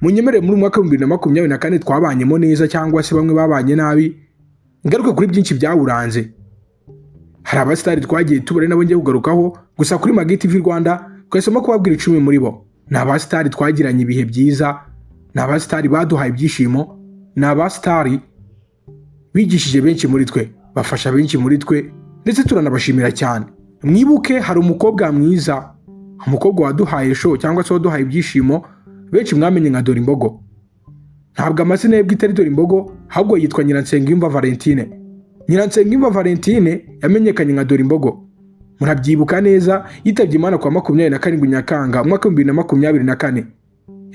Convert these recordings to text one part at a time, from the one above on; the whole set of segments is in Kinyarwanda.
Munyemerere muri mwaka 2024 twabanyemo neza cyangwa se bamwe babanye nabi, ngaruka kuri byinshi byawuranze. Hari abasitari twagiye tubare nabo ngiye kugarukaho, gusa kuri Magi TV Rwanda twahisemo kubabwira 10 muri bo. Ni abasitari twagiranye ibihe byiza, ni abasitari baduhaye ibyishimo, ni abasitari bigishije benshi muri twe, bafasha benshi muri twe, ndetse turanabashimira cyane. Mwibuke hari umukobwa mwiza, umukobwa waduhaye show cyangwa se waduhaye ibyishimo, benshi mwamenye nka Dorimbogo. Ntabwo amazina ye bwite ari Dorimbogo, ahubwo yitwa Nyiransengiyumva Valentine. Nyiransengiyumva Valentine yamenyekanye nka Dorimbogo. Murabyibuka neza, yitabye Imana kwa 27 Nyakanga mwaka 2024.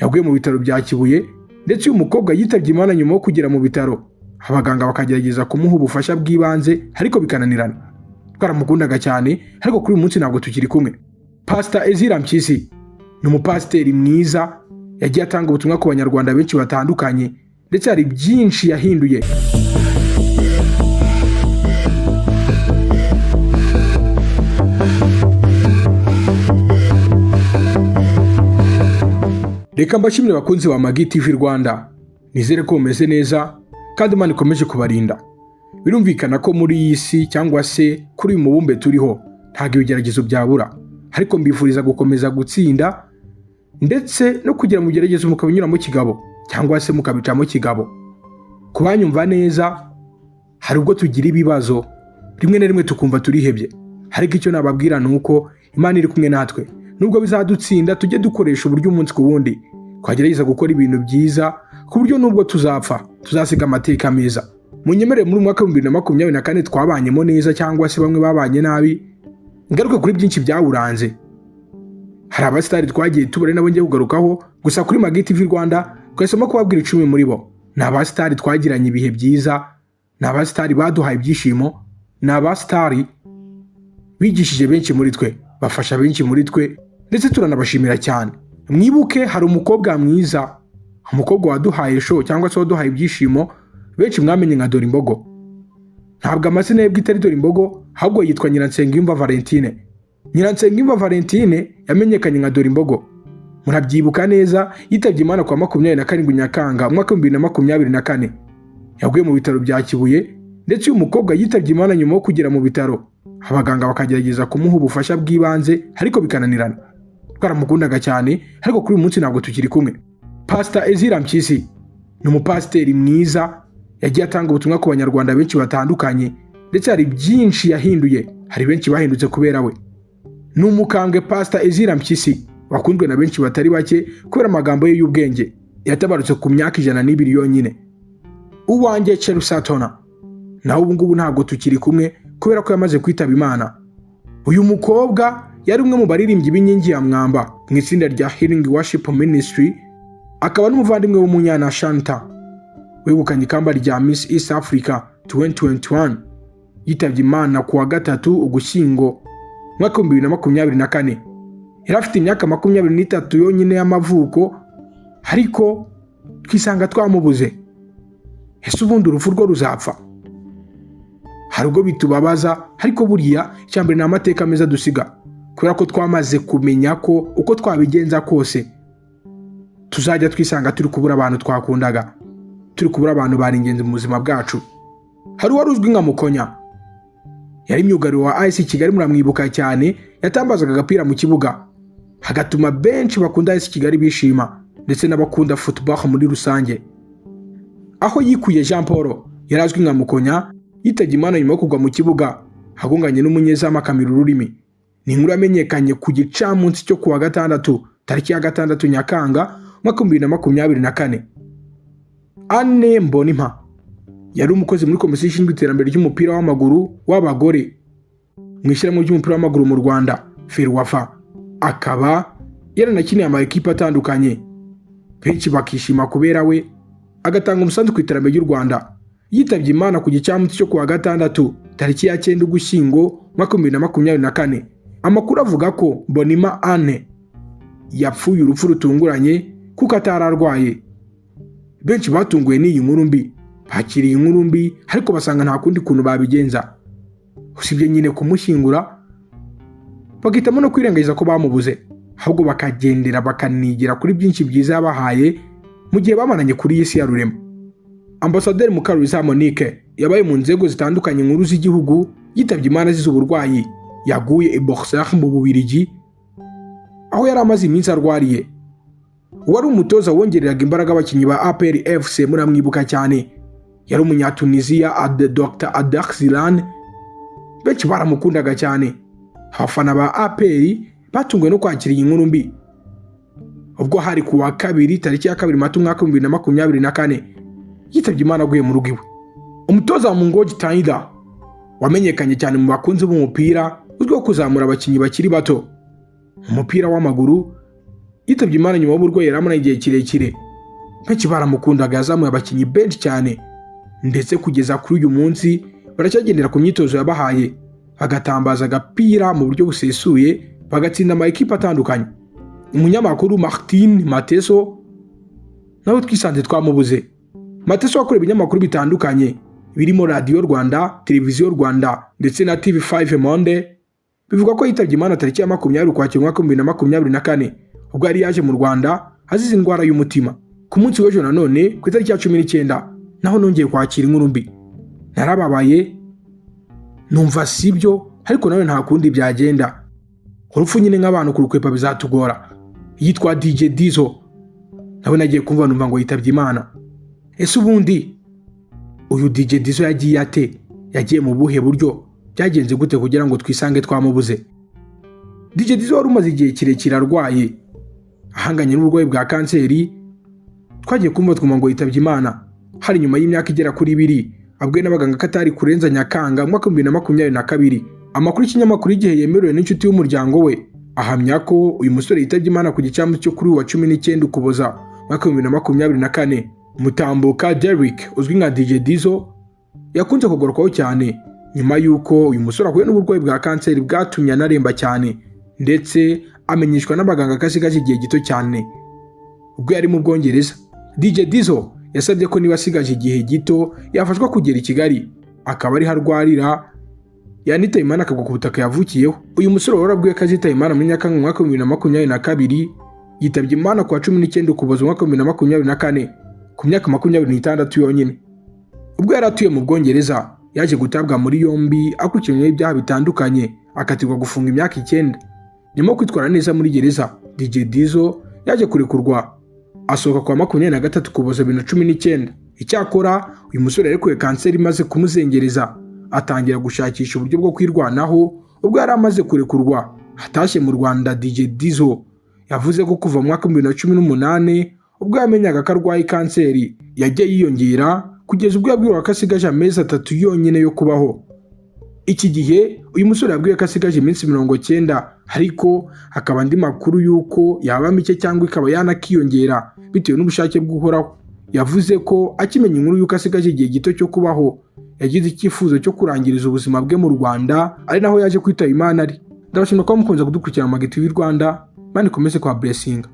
Yaguye mu bitaro bya Kibuye, ndetse uyu mukobwa yitabye Imana nyuma yo kugera mu bitaro. Abaganga bakagerageza kumuha ubufasha bw'ibanze ariko bikananirana. Twaramukundaga cyane, ariko kuri uyu munsi ntabwo tukiri kumwe. Pastor Ezira Mpyisi ni umupasiteri mwiza, yagiye atanga ubutumwa ku banyarwanda benshi batandukanye, ndetse hari byinshi yahinduye. Reka mbashimire abakunzi ba Magi TV Rwanda, nizere ko mumeze neza kandi Imana ikomeje kubarinda. Birumvikana ko muri iyi si cyangwa se kuri uyu mubumbe turiho ntabwo ibigeragezo byabura, ariko mbifuriza gukomeza gutsinda ndetse no kugira mu bigeragezo mukabinyuramo kigabo cyangwa se mukabicamo kigabo. Kubanyumva neza, hari ubwo tugira ibibazo rimwe na rimwe tukumva turihebye, ariko icyo nababwira ni uko Imana iri kumwe natwe. Nubwo bizadutsinda, tujye dukoresha uburyo umunsi ku wundi twagerageza gukora ibintu byiza, ku buryo nubwo tuzapfa tuzasiga amateka meza. Munyemerere muri mwaka 2024 twabanyemo neza cyangwa se bamwe babanye nabi, ngaruka kuri byinshi byawuranze. Hari abasitari twagiye tubare nabo ngiye kugarukaho, gusa kuri Magi TV Rwanda twahisemo kubabwira 10 muri bo. Ni abasitari twagiranye ibihe byiza, ni abasitari baduhaye ibyishimo, ni abasitari bigishije benshi muri twe, bafasha benshi muri twe, ndetse turanabashimira cyane. Mwibuke hari umukobwa mwiza, umukobwa waduhaye show cyangwa se waduhaye ibyishimo, benshi mwamenye nka Dorimbogo. Ntabwo amazina ye bwite ari Dorimbogo, ahubwo yitwa Nyiransengiyumva Valentine. Nyiransengiyumva Valentine yamenyekanye nka Dorimbogo. Murabyibuka neza, yitabye Imana kwa 27 Nyakanga mwaka 2024. Yaguye mu bitaro bya Kibuye, ndetse uyu mukobwa yitabye Imana nyuma yo kugera mu bitaro. Abaganga bakagerageza kumuha ubufasha bw'ibanze ariko bikananirana. Twaramukundaga cyane, ariko kuri uyu munsi ntabwo tukiri kumwe. Pastor Ezira Mpyisi ni umupasiteri mwiza, yagiye atanga ubutumwa ku banyarwanda benshi batandukanye, ndetse hari byinshi yahinduye. Hari benshi bahindutse kubera we. Ni umukambwe Pastor Ezira Mpyisi wakunzwe na benshi batari bake kubera amagambo ye y'ubwenge. Yatabarutse ku myaka 102 yonyine. Uwanjye Cherusatona naho ubu ngubu ntabwo tukiri kumwe kubera ko yamaze kwitaba Imana. Uyu mukobwa yari umwe mu baririmbyi b'inkingi ya mwamba mu itsinda rya Healing Worship Ministry, akaba n'umuvandimwe w'umunyana Shanta wegukanye ikamba rya Miss East Africa 2021. Yitabye Imana ku wa 3 Ugushyingo mwaka 2024. Yari afite imyaka 23 yonyine y'amavuko, ariko twisanga twamubuze. Ese ubundi urupfu rwo ruzapfa? Hari ubwo bitubabaza, ariko buriya icyambere ni amateka meza dusiga, kubera ko twamaze kumenya ko uko twabigenza kose tuzajya twisanga turi kubura abantu twakundaga, turi kubura abantu bari ingenzi mu buzima bwacu. Hari uwari uzwi nka Mukonya, yari myugariro wa AS Kigali, muramwibuka cyane. Yatambazaga agapira mu kibuga, hagatuma benshi bakunda AS Kigali bishima, ndetse n'abakunda football muri rusange. Aho yikuye Jean Paul yarazwi nka Mukonya, yitabye Imana nyuma yo kugwa mu kibuga hagonganye n'umunyezamu akamira ururimi. Ni inkuru yamenyekanye ku gicamunsi cyo kuwa 6 tariki ya 6 Nyakanga mwaka 2024. Anne Mbonimpa yari umukozi muri komisiyo ishinzwe iterambere ry'umupira w'amaguru w'abagore mu ishyirahamwe ry'umupira w'amaguru mu Rwanda Ferwafa. Akaba yaranakiniye ama ekipe atandukanye, benshi bakishima kubera we, agatanga umusanzu ku iterambere ry'u Rwanda. Yitabye Imana ku gicamunsi cyo kuwa 6 tariki ya 9 Ugushyingo mwaka 2024. Amakuru avuga ko Mbonimpa Anne yapfuye urupfu rutunguranye kuko atararwaye. Benshi batunguwe n'iyi nkuru mbi, bakiriye inkuru mbi, ariko basanga nta kundi kuntu babigenza usibye nyine kumushyingura, bagitamo no kwirengagiza ko bamubuze, ahubwo bakagendera bakanigira kuri byinshi byiza yabahaye mu gihe bamaranye kuri iyi si ya rurema. Ambasaderi Mukaruliza Monique yabaye mu nzego zitandukanye nkuru z'igihugu, yitabye Imana azize uburwayi, yaguye i Bordeaux mu Bubiligi aho yari amaze iminsi arwariye. Uwari umutoza wongereraga imbaraga abakinnyi ba APR FC muramwibuka cyane, yari umunyatuniziya Dr Adak Zilane, benshi baramukundaga cyane. Abafana ba APR batunguwe no kwakira iyi nkuru mbi ubwo hari ku wa kabiri tariki ya 2 Mata umwaka 2024 yitabye Imana aguye mu rugo iwe. Umutoza wa Mungoji Taida wamenyekanye cyane mu bakunzi b'umupira, uzwiho kuzamura abakinnyi bakiri bato umupira w'amaguru, yitabye Imana nyuma y'uburwayi yari amaranye igihe kirekire. Benshi baramukundaga, yazamuye abakinnyi benshi cyane, ndetse kugeza kuri uyu munsi baracyagendera ku myitozo yabahaye, bagatambaza agapira mu buryo busesuye, bagatsinda amakipe atandukanye. Umunyamakuru Martin Mateso nawe twisanze twamubuze. Mateso wakoreye ibinyamakuru bitandukanye birimo Radio Rwanda, Televiziyo Rwanda ndetse na TV5 Monde, bivuga ko yitabye Imana tariki ya 20 Ukwakira umwaka 2024 ubwo yari yaje mu Rwanda azize indwara y'umutima. Ku munsi w'ejo nanone ku itariki ya 19 naho nongeye kwakira inkuru mbi. Narababaye, numva sibyo, ariko nawe nta kundi byagenda. Urupfu nyine nk'abantu kurukwepa bizatugora. Yitwa DJ Dizzo, nawe nagiye kumva numva ngo yitabye Imana. Ese ubundi uyu DJ Dizzo yagiye ate? Yagiye mu buhe buryo? Byagenze gute kugira ngo twisange twamubuze? DJ Dizzo wari umaze igihe kirekire arwaye, ahanganye n'uburwayi bwa kanseri. Twagiye kumva twumva ngo yitabye Imana hari nyuma y'imyaka igera kuri 2, abwiwe n'abaganga ko atari kurenza Nyakanga mwaka 2022. Amakuru y'ikinyamakuru Igihe yemerewe n'inshuti y'umuryango we ahamya ko uyu musore yitabye Imana ku gicamunsi cyo kuri wa 19 Ukuboza mwaka 2024. Mutambuka Derrick uzwi nka DJ Dizzo yakunze kugarukaho cyane nyuma y'uko uyu musore ahuye n'uburwayi bwa kanseri bwatumye anaremba cyane, ndetse amenyeshwa n'abaganga ko asigaje igihe gito cyane ubwo yari mu Bwongereza. DJ Dizzo yasabye ko niba asigaje igihe gito yafashwa kugera i Kigali akaba ari harwarira, yanitaye Imana akagwa ku butaka yavukiyeho. Uyu musore warabwiwe ko azitaye Imana muri Nyakanga mwaka 2022, yitabye Imana ku wa 19 Ukuboza mwaka 2024 ku myaka 26 yonyine. Ubwo yari atuye mu Bwongereza yaje gutabwa muri yombi akurikiranyweho ibyaha bitandukanye, akatirwa gufunga imyaka 9. Nyuma yo kwitwara neza muri gereza, DJ Dizzo yaje kurekurwa asohoka kwa 23 Ukuboza 2019. Icyakora uyu musore yarekuwe kanseri imaze kumuzengereza, atangira gushakisha uburyo bwo kwirwanaho. Ubwo yari amaze kurekurwa atashye mu Rwanda, DJ Dizzo yavuze ko kuva mu mwaka 2018 ubwo yamenyaga ko arwaye kanseri yagiye yiyongera kugeza ubwo yabwiwe ko asigaje amezi 3 yonyine yo kubaho. Iki gihe uyu musore yabwiwe ko asigaje iminsi 90, ariko hakaba andi makuru yuko yaba mike cyangwa ikaba yanakiyongera bitewe n'ubushake bw'uhoraho. Yavuze ko akimenya inkuru yuko asigaje igihe gito cyo kubaho yagize icyifuzo cyo kurangiriza ubuzima bwe mu Rwanda, ari naho yaje kwitaba Imana ari. Ndabashimira ko mukunze kudukurikira mu Magi TV Rwanda, Imana ikomeze kwa blessinga.